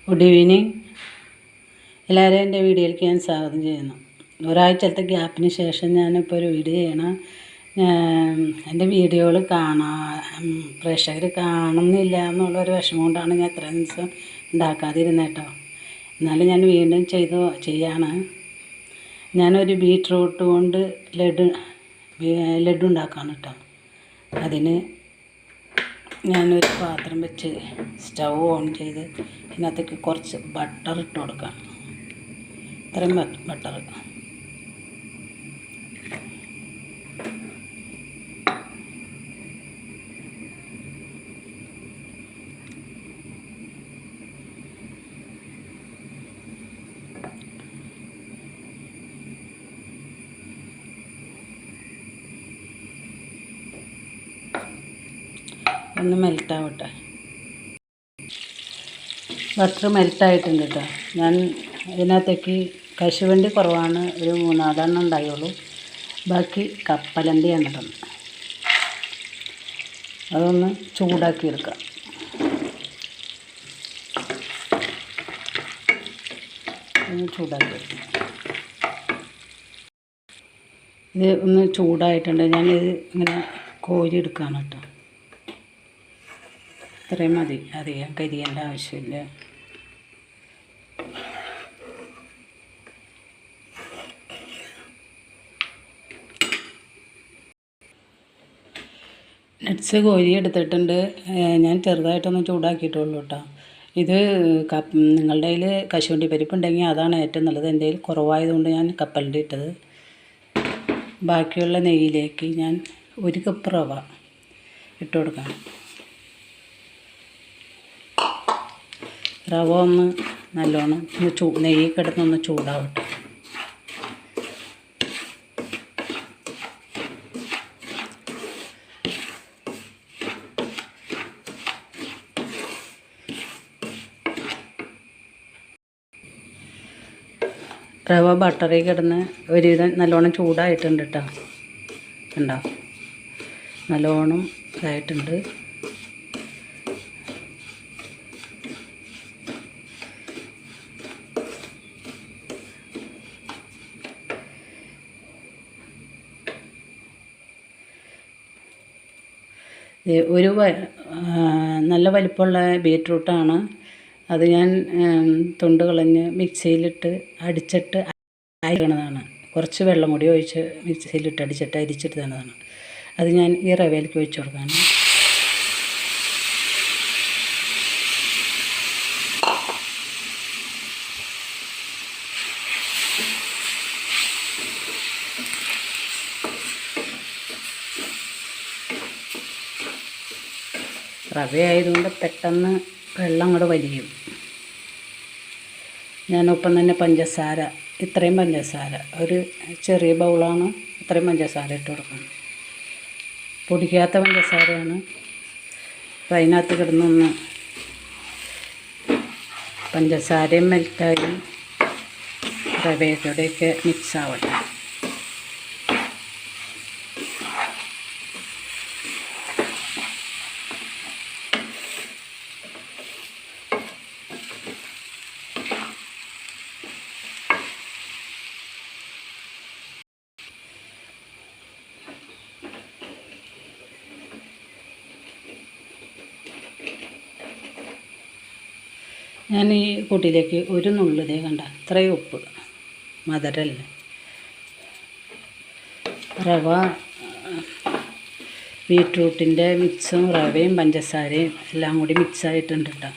Good evening. എല്ലാവരെയും എൻ്റെ വീഡിയോയിലേക്ക് ഞാൻ സ്വാഗതം ചെയ്യുന്നു. ഒരാഴ്ചത്തെ ഗ്യാപ്പിന് ശേഷം ഞാനിപ്പോൾ ഒരു വീഡിയോ ചെയ്യണം. എൻ്റെ വീഡിയോകൾ പ്രേക്ഷകർ കാണുന്നില്ല എന്നുള്ളൊരു വിഷമം കൊണ്ടാണ് ഞാൻ ഇത്രയും ദിവസം ഉണ്ടാക്കാതിരുന്നത് കേട്ടോ. എന്നാലും ഞാൻ വീണ്ടും ചെയ്യാണ്. ഞാനൊരു ബീറ്റ്റൂട്ട് കൊണ്ട് ലഡു ഉണ്ടാക്കാണ് കേട്ടോ. അതിന് ഞാനൊരു പാത്രം വെച്ച് സ്റ്റൗ ഓൺ ചെയ്ത് ഇതിനകത്തേക്ക് കുറച്ച് ബട്ടർ ഇട്ട് കൊടുക്കാം. ഇത്രയും ബട്ടർ ഒന്ന് മെൽറ്റാവട്ടെ. ബട്ടർ മെൽറ്റായിട്ടുണ്ട് കേട്ടോ. ഞാൻ ഇതിനകത്തേക്ക് കശുവണ്ടി കുറവാണ്, ഒരു 3-4 ഉണ്ടായുള്ളൂ. ബാക്കി കപ്പലണ്ടിയാണ് ഇടുന്നത്. അതൊന്ന് ചൂടാക്കി എടുക്കാം. ഇത് ഒന്ന് ചൂടായിട്ടുണ്ട്. ഞാനിത് ഇങ്ങനെ കോരിയെടുക്കുകയാണ് കേട്ടോ. ഇത്രയും മതി, അധികം കരിയേണ്ട ആവശ്യമില്ല. നട്ട്സ് കോരി എടുത്തിട്ടുണ്ട്. ഞാൻ ചെറുതായിട്ടൊന്ന് ചൂടാക്കിയിട്ടുള്ളൂ കേട്ടോ. ഇത് നിങ്ങളുടെ കയ്യിൽ കശുവണ്ടി പരിപ്പുണ്ടെങ്കിൽ അതാണ് ഏറ്റവും നല്ലത്. എൻ്റെ കയ്യിൽ കുറവായതുകൊണ്ട് ഞാൻ കപ്പലണ്ടി ഇട്ടത്. ബാക്കിയുള്ള നെയ്യിലേക്ക് ഞാൻ 1 കപ്പ് റവ ഇട്ട് കൊടുക്കാം. റവ ഒന്ന് നല്ലോണം നെയ്യ് കിടന്നൊന്ന് ചൂടാവട്ടെ. റവ ബട്ടറിൽ കിടന്ന് ഒരുവിധം നല്ലോണം ചൂടായിട്ടുണ്ട് കേട്ടോ. കണ്ടോ, നല്ലോണം ഇതായിട്ടുണ്ട്. ഒരു നല്ല വലിപ്പമുള്ള ബീറ്റ്റൂട്ടാണ്. അത് ഞാൻ തൊണ്ട് കളഞ്ഞ് മിക്സിയിലിട്ട് അടിച്ചിട്ട് അരിക്കണതാണ്. കുറച്ച് വെള്ളം കൂടി ഒഴിച്ച് മിക്സിയിലിട്ട് അരിച്ചിട്ട് തന്നതാണ്. അത് ഞാൻ ഈ റവയിലേക്ക് ഒഴിച്ച് കൊടുക്കാണ്. റവ ആയതുകൊണ്ട് പെട്ടെന്ന് വെള്ളം അങ്ങോട്ട് വലിയും. ഞാനൊപ്പം തന്നെ പഞ്ചസാര, ഇത്രയും പഞ്ചസാര, ഒരു ചെറിയ ബൗളാണ്, ഇത്രയും പഞ്ചസാര ഇട്ട് കൊടുക്കണം. പൊടിക്കാത്ത പഞ്ചസാരയാണ്. അപ്പം അതിനകത്ത് കിടന്നൊന്ന് പഞ്ചസാരയും മെൽറ്റായി റവയോടെയൊക്കെ മിക്സ് ആവട്ടെ. ഞാൻ ഈ കൂട്ടിലേക്ക് ഒരു നുള്ളിതേ കണ്ട ഇത്രയും ഉപ്പ്, മധുരമല്ലേ. റവ ബീറ്റ്റൂട്ടിൻ്റെ മിക്സും റവയും പഞ്ചസാരയും എല്ലാം കൂടി മിക്സായിട്ടുണ്ട് കേട്ടോ.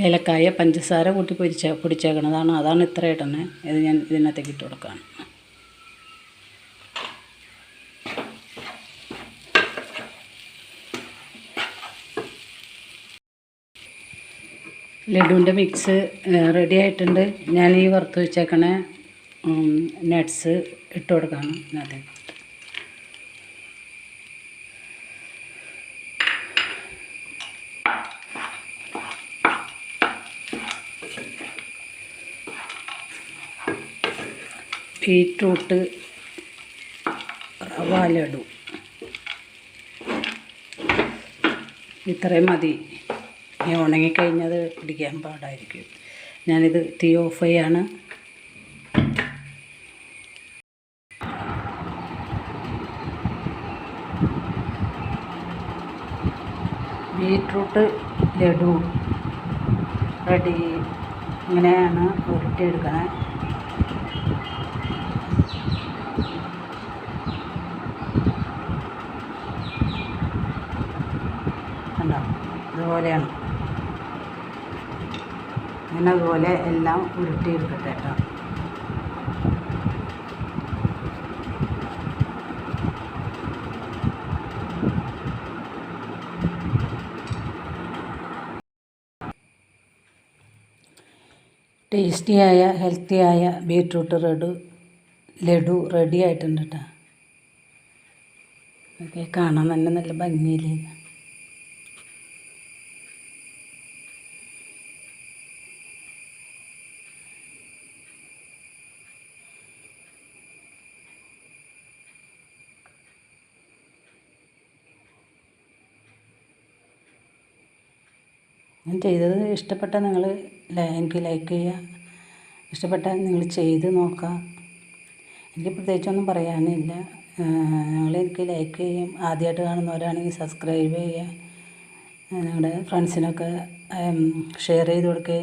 ഏലക്കായ പഞ്ചസാര കൂട്ടി പൊടിച്ചേക്കണതാണ്. അതാണ് ഇത്ര ഇടുന്നത്. ഇത് ഞാൻ ഇതിനകത്തേക്ക് ഇട്ട് കൊടുക്കുകയാണ്. ലഡുവിൻ്റെ മിക്സ് റെഡി ആയിട്ടുണ്ട്. ഞാൻ ഈ വറുത്ത് വെച്ചേക്കണ നട്ട്സ് ഇട്ട് കൊടുക്കുകയാണ് ഇതിനകത്തേക്ക്. ബീറ്റ്റൂട്ട് റവ ലഡു ഇത്രയും മതി. ഇനി ഉണങ്ങിക്കഴിഞ്ഞത് പിടിക്കാൻ പാടായിരിക്കും. ഞാനിത് തീ ഓഫ് ചെയ്യാണ്. Beetroot laddu ready. ഇങ്ങനെയാണ് ഉരുട്ടിയെടുക്കണേ. കണ്ടോ, ഇതുപോലെയാണ്. അങ്ങനെ അതുപോലെ എല്ലാം ഉരുട്ടിയെടുക്കട്ടെ കേട്ടോ. ടേസ്റ്റിയായ ഹെൽത്തിയായ ബീറ്റ്റൂട്ട് ലഡു റെഡി ആയിട്ടുണ്ട് കേട്ടോ. ഓക്കെ, കാണാൻ തന്നെ നല്ല ഭംഗിയില്ലേ. ഞാൻ ചെയ്തത് ഇഷ്ടപ്പെട്ടാൽ നിങ്ങൾ എനിക്ക് ലൈക്ക് ചെയ്യുക. ഇഷ്ടപ്പെട്ടാൽ നിങ്ങൾ ചെയ്ത് നോക്കുക. എനിക്ക് പ്രത്യേകിച്ചൊന്നും പറയാനില്ല. നിങ്ങളെനിക്ക് ലൈക്ക് ചെയ്യും. ആദ്യമായിട്ട് കാണുന്നവരാണെങ്കിൽ സബ്സ്ക്രൈബ് ചെയ്യുക. നിങ്ങളുടെ ഫ്രണ്ട്സിനൊക്കെ ഷെയർ ചെയ്ത് കൊടുക്കുക.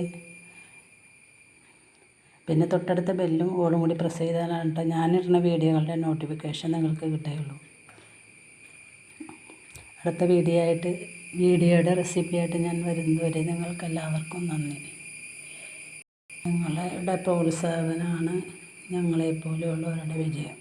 പിന്നെ തൊട്ടടുത്ത ബെല്ലും ഓളും കൂടി പ്രസ് ചെയ്താലാണ് കേട്ടോ ഞാനിടുന്ന വീഡിയോകളുടെ നോട്ടിഫിക്കേഷൻ നിങ്ങൾക്ക് കിട്ടുകയുള്ളൂ. അടുത്ത വീഡിയോയുടെ റെസിപ്പിയായിട്ട് ഞാൻ വരുന്നതുവരെ നിങ്ങൾക്കെല്ലാവർക്കും നന്ദി. നിങ്ങളുടെ പ്രോത്സാഹനമാണ് ഞങ്ങളെപ്പോലെയുള്ളവരുടെ വിജയം.